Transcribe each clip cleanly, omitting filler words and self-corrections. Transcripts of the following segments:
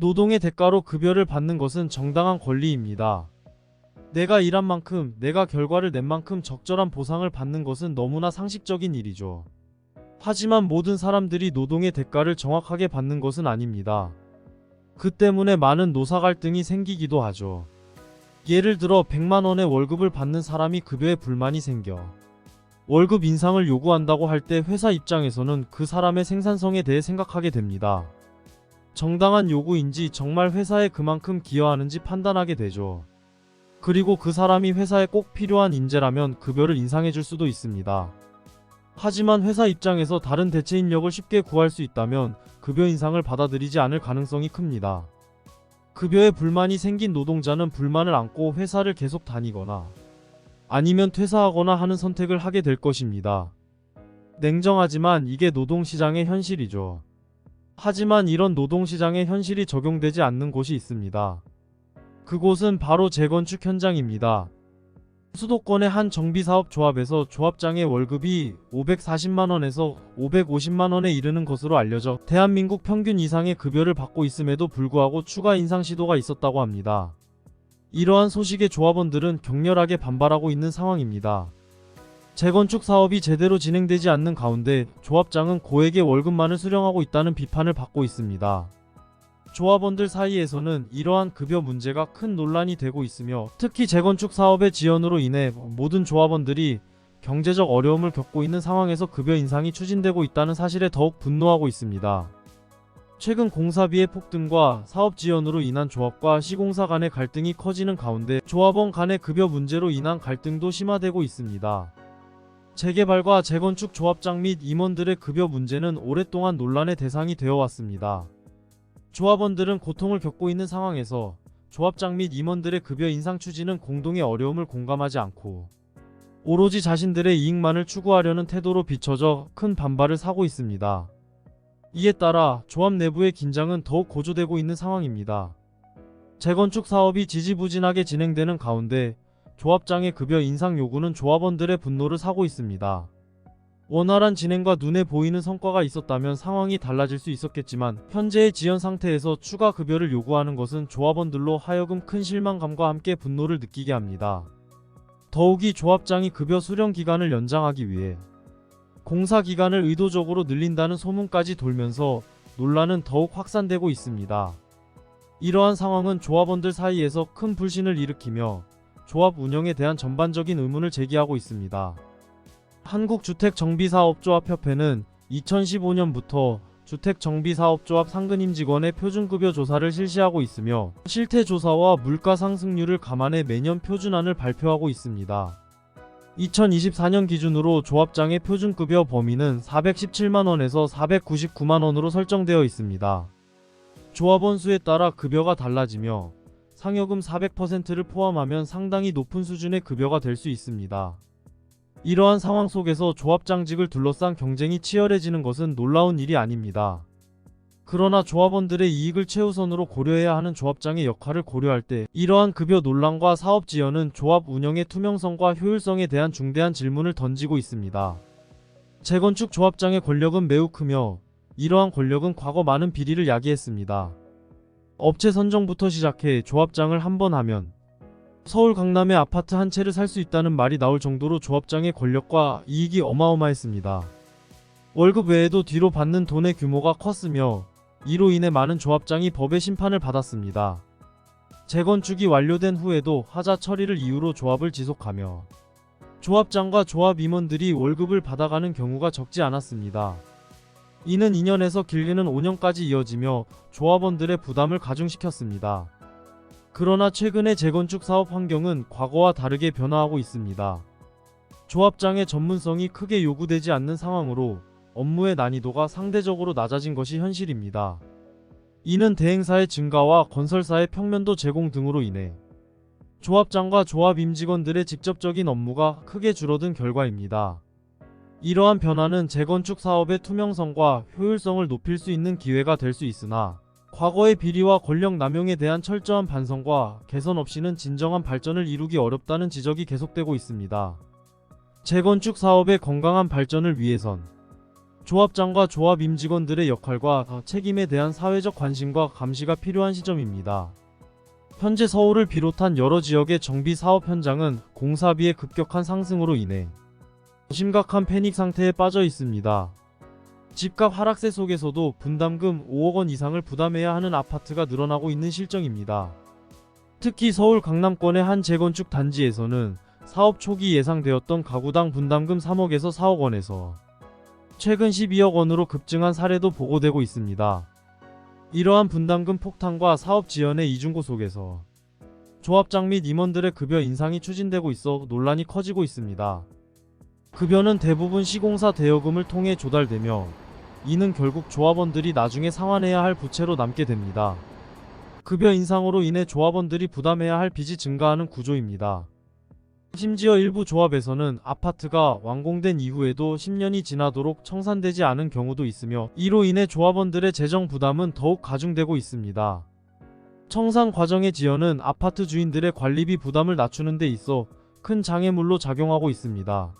노동의 대가로 급여를 받는 것은 정당한 권리입니다. 내가 일한 만큼, 내가 결과를 낸 만큼 적절한 보상을 받는 것은 너무나 상식적인 일이죠. 하지만 모든 사람들이 노동의 대가를 정확하게 받는 것은 아닙니다. 그 때문에 많은 노사 갈등이 생기기도 하죠. 예를 들어 100만 원의 월급을 받는 사람이 급여에 불만이 생겨 월급 인상을 요구한다고 할 때 회사 입장에서는 그 사람의 생산성에 대해 생각하게 됩니다. 정당한 요구인지 정말 회사에 그만큼 기여하는지 판단하게 되죠. 그리고 그 사람이 회사에 꼭 필요한 인재라면 급여를 인상해 줄 수도 있습니다. 하지만 회사 입장에서 다른 대체 인력을 쉽게 구할 수 있다면 급여 인상을 받아들이지 않을 가능성이 큽니다. 급여에 불만이 생긴 노동자는 불만을 안고 회사를 계속 다니거나 아니면 퇴사하거나 하는 선택을 하게 될 것입니다. 냉정하지만 이게 노동시장의 현실이죠. 하지만 이런 노동시장의 현실이 적용되지 않는 곳이 있습니다. 그곳은 바로 재건축 현장입니다. 수도권의 한 정비사업 조합에서 조합장의 월급이 540만원에서 550만원에 이르는 것으로 알려져 대한민국 평균 이상의 급여를 받고 있음에도 불구하고 추가 인상 시도가 있었다고 합니다. 이러한 소식에 조합원들은 격렬하게 반발하고 있는 상황입니다. 재건축 사업이 제대로 진행되지 않는 가운데 조합장은 고액의 월급만을 수령하고 있다는 비판을 받고 있습니다. 조합원들 사이에서는 이러한 급여 문제가 큰 논란이 되고 있으며 특히 재건축 사업의 지연으로 인해 모든 조합원들이 경제적 어려움을 겪고 있는 상황에서 급여 인상이 추진되고 있다는 사실에 더욱 분노하고 있습니다. 최근 공사비의 폭등과 사업 지연으로 인한 조합과 시공사 간의 갈등이 커지는 가운데 조합원 간의 급여 문제로 인한 갈등도 심화되고 있습니다. 재개발과 재건축 조합장 및 임원들의 급여 문제는 오랫동안 논란의 대상이 되어 왔습니다. 조합원들은 고통을 겪고 있는 상황에서 조합장 및 임원들의 급여 인상 추진은 공동의 어려움을 공감하지 않고 오로지 자신들의 이익만을 추구하려는 태도로 비춰져 큰 반발을 사고 있습니다. 이에 따라 조합 내부의 긴장은 더욱 고조되고 있는 상황입니다. 재건축 사업이 지지부진하게 진행되는 가운데 조합장의 급여 인상 요구는 조합원들의 분노를 사고 있습니다. 원활한 진행과 눈에 보이는 성과가 있었다면 상황이 달라질 수 있었겠지만 현재의 지연 상태에서 추가 급여를 요구하는 것은 조합원들로 하여금 큰 실망감과 함께 분노를 느끼게 합니다. 더욱이 조합장이 급여 수령 기간을 연장하기 위해 공사 기간을 의도적으로 늘린다는 소문까지 돌면서 논란은 더욱 확산되고 있습니다. 이러한 상황은 조합원들 사이에서 큰 불신을 일으키며 조합 운영에 대한 전반적인 의문을 제기하고 있습니다. 한국주택정비사업조합협회는 2015년부터 주택정비사업조합 상근임 직원의 표준급여 조사를 실시하고 있으며 실태조사와 물가상승률을 감안해 매년 표준안을 발표하고 있습니다. 2024년 기준으로 조합장의 표준급여 범위는 417만원에서 499만원으로 설정되어 있습니다. 조합원 수에 따라 급여가 달라지며 상여금 400%를 포함하면 상당히 높은 수준의 급여가 될 수 있습니다. 이러한 상황 속에서 조합장직을 둘러싼 경쟁이 치열해지는 것은 놀라운 일이 아닙니다. 그러나 조합원들의 이익을 최우선으로 고려해야 하는 조합장의 역할을 고려할 때 이러한 급여 논란과 사업 지연은 조합 운영의 투명성과 효율성에 대한 중대한 질문을 던지고 있습니다. 재건축 조합장의 권력은 매우 크며 이러한 권력은 과거 많은 비리를 야기했습니다. 업체 선정부터 시작해 조합장을 한 번 하면 서울 강남의 아파트 한 채를 살 수 있다는 말이 나올 정도로 조합장의 권력과 이익이 어마어마했습니다. 월급 외에도 뒤로 받는 돈의 규모가 컸으며 이로 인해 많은 조합장이 법의 심판을 받았습니다. 재건축이 완료된 후에도 하자 처리를 이유로 조합을 지속하며 조합장과 조합 임원들이 월급을 받아가는 경우가 적지 않았습니다. 이는 2년에서 길게는 5년까지 이어지며 조합원들의 부담을 가중시켰습니다. 그러나 최근의 재건축 사업 환경은 과거와 다르게 변화하고 있습니다. 조합장의 전문성이 크게 요구되지 않는 상황으로 업무의 난이도가 상대적으로 낮아진 것이 현실입니다. 이는 대행사의 증가와 건설사의 평면도 제공 등으로 인해 조합장과 조합 임직원들의 직접적인 업무가 크게 줄어든 결과입니다. 이러한 변화는 재건축 사업의 투명성과 효율성을 높일 수 있는 기회가 될 수 있으나 과거의 비리와 권력 남용에 대한 철저한 반성과 개선 없이는 진정한 발전을 이루기 어렵다는 지적이 계속되고 있습니다. 재건축 사업의 건강한 발전을 위해선 조합장과 조합 임직원들의 역할과 책임에 대한 사회적 관심과 감시가 필요한 시점입니다. 현재 서울을 비롯한 여러 지역의 정비 사업 현장은 공사비의 급격한 상승으로 인해 심각한 패닉 상태에 빠져 있습니다. 집값 하락세 속에서도 분담금 5억 원 이상을 부담해야 하는 아파트가 늘어나고 있는 실정입니다. 특히 서울 강남권의 한 재건축 단지에서는 사업 초기 예상되었던 가구당 분담금 3억에서 4억 원에서 최근 12억 원으로 급증한 사례도 보고되고 있습니다. 이러한 분담금 폭탄과 사업 지연의 이중고 속에서 조합장 및 임원들의 급여 인상이 추진되고 있어 논란이 커지고 있습니다. 급여는 대부분 시공사 대여금을 통해 조달되며 이는 결국 조합원들이 나중에 상환해야 할 부채로 남게 됩니다. 급여 인상으로 인해 조합원들이 부담해야 할 빚이 증가하는 구조입니다. 심지어 일부 조합에서는 아파트가 완공된 이후에도 10년이 지나도록 청산되지 않은 경우도 있으며 이로 인해 조합원들의 재정 부담은 더욱 가중되고 있습니다. 청산 과정의 지연은 아파트 주인들의 관리비 부담을 낮추는 데 있어 큰 장애물로 작용하고 있습니다.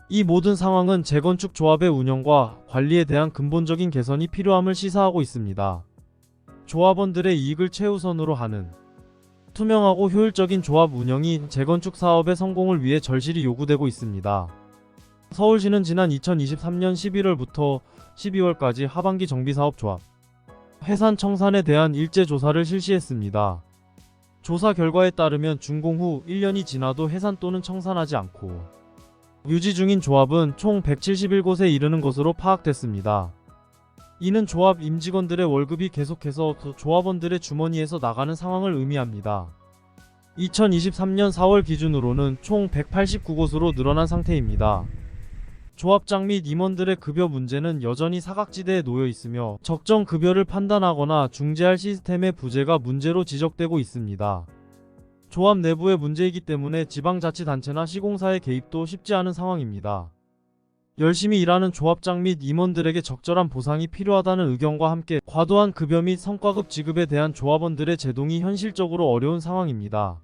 이 모든 상황은 재건축 조합의 운영과 관리에 대한 근본적인 개선이 필요함을 시사하고 있습니다. 조합원들의 이익을 최우선으로 하는 투명하고 효율적인 조합 운영이 재건축 사업의 성공을 위해 절실히 요구되고 있습니다. 서울시는 지난 2023년 11월부터 12월까지 하반기 정비사업 조합 해산 청산에 대한 일제 조사를 실시했습니다. 조사 결과에 따르면 준공 후 1년이 지나도 해산 또는 청산하지 않고 유지 중인 조합은 총 171곳에 이르는 것으로 파악됐습니다. 이는 조합 임직원들의 월급이 계속해서 조합원들의 주머니에서 나가는 상황을 의미합니다. 2023년 4월 기준으로는 총 189곳으로 늘어난 상태입니다. 조합장 및 임원들의 급여 문제는 여전히 사각지대에 놓여 있으며 적정 급여를 판단하거나 중재할 시스템의 부재가 문제로 지적되고 있습니다. 조합 내부의 문제이기 때문에 지방자치단체나 시공사의 개입도 쉽지 않은 상황입니다. 열심히 일하는 조합장 및 임원들에게 적절한 보상이 필요하다는 의견과 함께 과도한 급여 및 성과급 지급에 대한 조합원들의 제동이 현실적으로 어려운 상황입니다.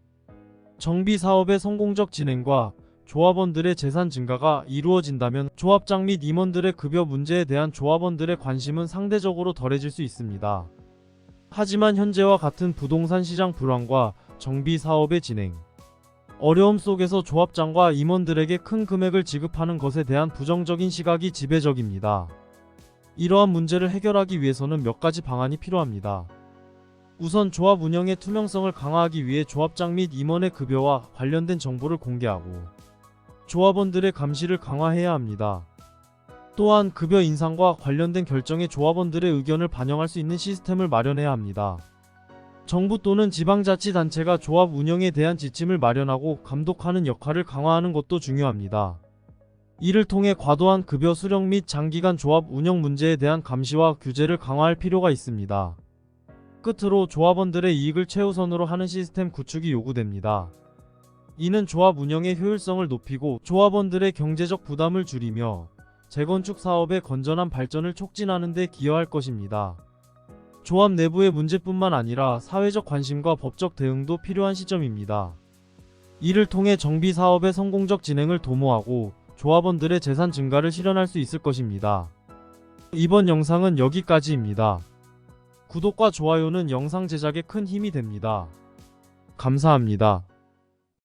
정비 사업의 성공적 진행과 조합원들의 재산 증가가 이루어진다면 조합장 및 임원들의 급여 문제에 대한 조합원들의 관심은 상대적으로 덜해질 수 있습니다. 하지만 현재와 같은 부동산 시장 불황과 정비 사업의 진행, 어려움 속에서 조합장과 임원들에게 큰 금액을 지급하는 것에 대한 부정적인 시각이 지배적입니다. 이러한 문제를 해결하기 위해서는 몇 가지 방안이 필요합니다. 우선 조합 운영의 투명성을 강화하기 위해 조합장 및 임원의 급여와 관련된 정보를 공개하고 조합원들의 감시를 강화해야 합니다. 또한 급여 인상과 관련된 결정에 조합원들의 의견을 반영할 수 있는 시스템을 마련해야 합니다. 정부 또는 지방자치단체가 조합 운영에 대한 지침을 마련하고 감독하는 역할을 강화하는 것도 중요합니다. 이를 통해 과도한 급여 수령 및 장기간 조합 운영 문제에 대한 감시와 규제를 강화할 필요가 있습니다. 끝으로 조합원들의 이익을 최우선으로 하는 시스템 구축이 요구됩니다. 이는 조합 운영의 효율성을 높이고 조합원들의 경제적 부담을 줄이며 재건축 사업의 건전한 발전을 촉진하는 데 기여할 것입니다. 조합 내부의 문제뿐만 아니라 사회적 관심과 법적 대응도 필요한 시점입니다. 이를 통해 정비 사업의 성공적 진행을 도모하고 조합원들의 재산 증가를 실현할 수 있을 것입니다. 이번 영상은 여기까지입니다. 구독과 좋아요는 영상 제작에 큰 힘이 됩니다. 감사합니다.